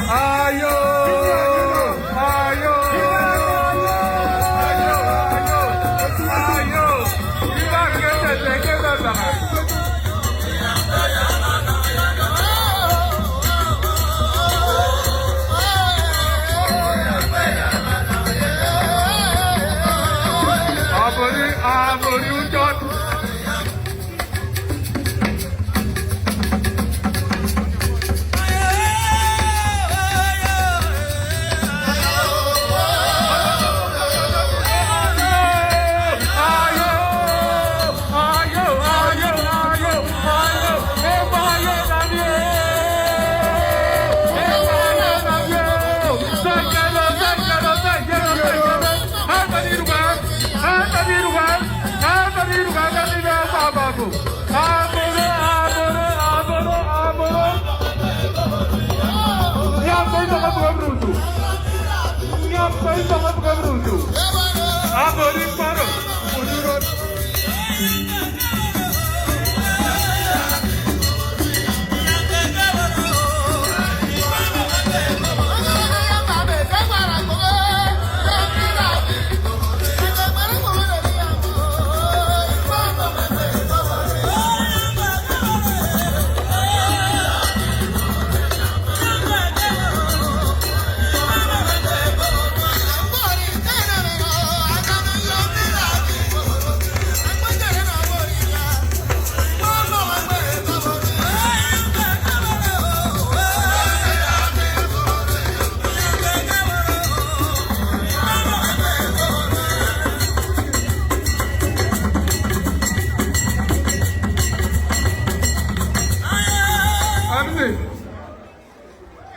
Ayo, ayo, ayo, kita tangan. Abori ucot.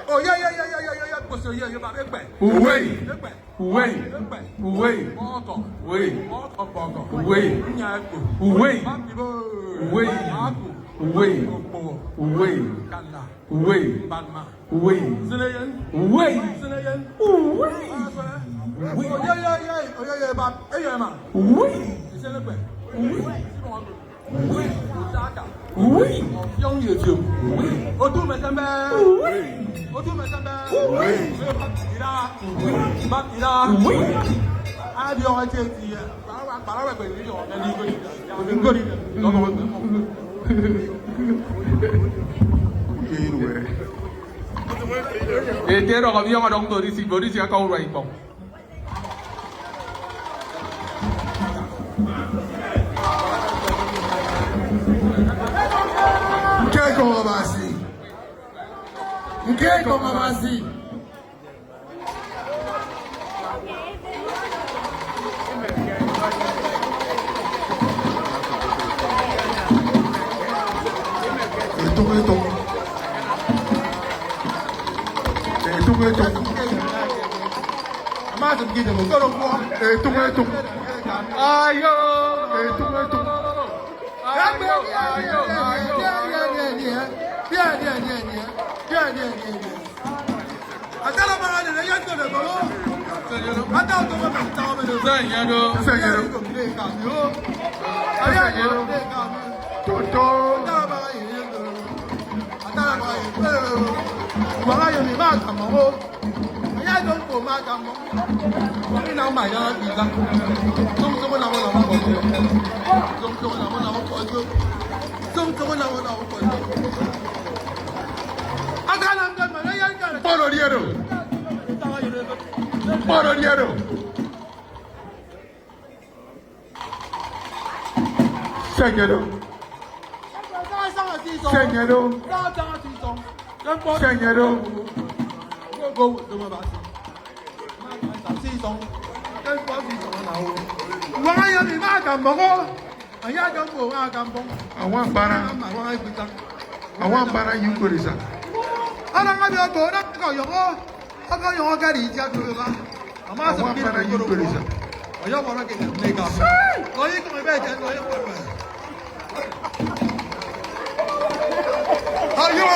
Oh ya. Bos ya ya Pak Ekbe. Uwei. Boko. Uwei. Boko. Uwei. Nyaku. Uwei. Makibo. Uwei. Aku. Uwei. Opo. Uwei. Kanda. Uwei. Bagma. Uwei. Selayan. Uwei. Selayan. Uwei. Oh ya. Oh ya Pak. Ya Ma. Uwei. Selekbe. Uwei. Uwei. Utaka. Uwei. Young YouTube. Otu mesembe. Otu mesembe. Bakira. Adi ọ̀rẹ́ tí ti yẹ. Pàrọ̀wẹ̀ pẹ̀lú ìyọ̀ ọ̀gá ní ìgbòdì. Ìgbòdì lọ́wọ́ Ete ro kami yang adong tori si bodi si kau rai pong. Mkeko mabasi. Masuk gitu, kalau gua Hitung. Ayo. Atala mana ada yang tu dah kalau. Ada tu kan tahu mana. Senyado. Toto. Wàhálà yóò ní bá àtàmọ́ ó. Ẹ̀yà ìjọ ń pò máa kàmọ́. Wọ́n ní náà máa yára bí ìlà. Tómtómó làwọn làwọn pọ̀ jù. Tómtómó làwọn làwọn pọ̀ jù. Tómtómó làwọn làwọn pọ̀ jù. Akala ń gbẹ mọ̀lẹ́ yẹn kẹrẹ. Poro diero. Senyado. Wọ́n á yọ ní máa kà mọ́kọ́. Ẹ̀yà ìjọ ń pò máa kà mọ́. Àwọn àpárá. Àwọn àpárá yìí ń kórè sá. Ọlọ́kọ́ bí ọgbọ̀n ọdọ́kọ̀ yọ̀kọ́. Ọkọ̀ yọ̀kọ́ kẹ́rì ìjà tó lọ́la. Àmọ́ àṣọ Àwọn kí àpárá ni yìí ń kórè sá. ọ̀yọ́ wọ́n rọ́kẹ̀ ní ká. Lọ́yìn kò bẹ́ẹ̀ jẹ́ lọ́yìn pẹ̀lú ẹ̀. Ayo!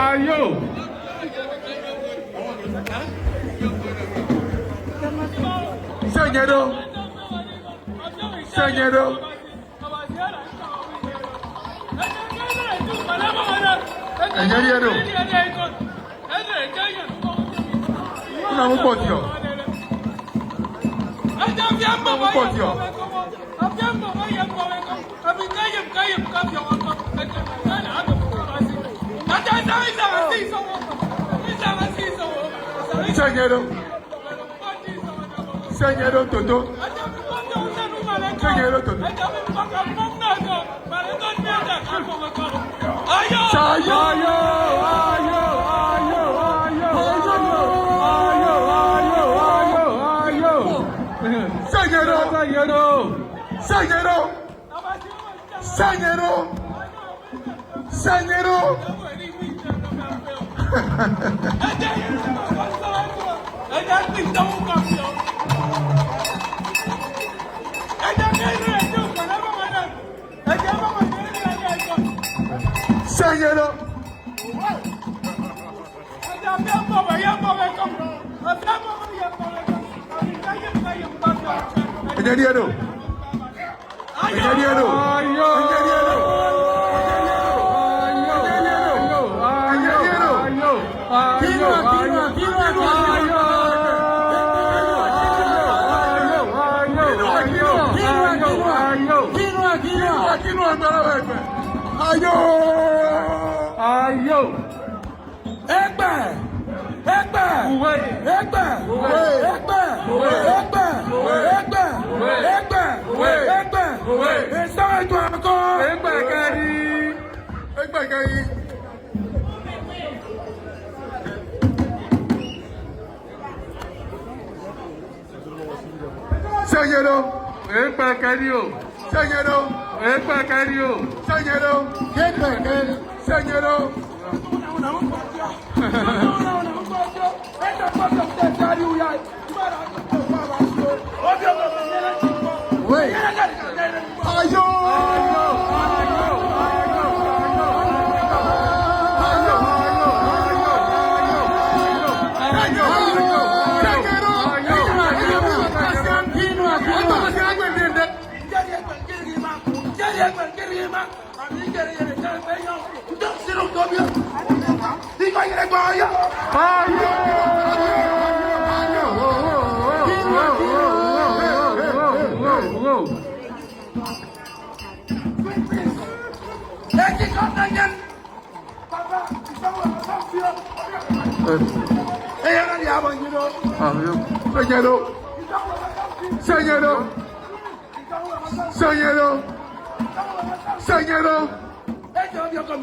Ayo. Sanyero. Sanyero. Enyeriero. Una mo potio. Mo potio. Sanyero. Sanyero toto. Sanyero toto. Sayo. Sanyero. Sanyero. Sanyero. Sanyero. Sanyero. Enyeriero. Enyeriero. Sanyero. Sanyero.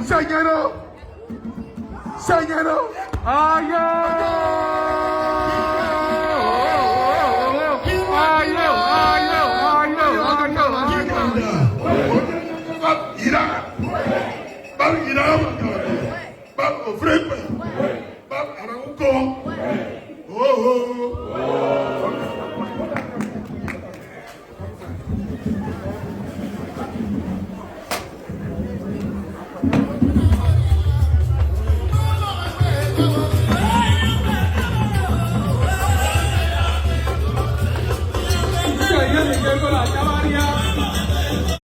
Sanyero. Sanyero. Oh,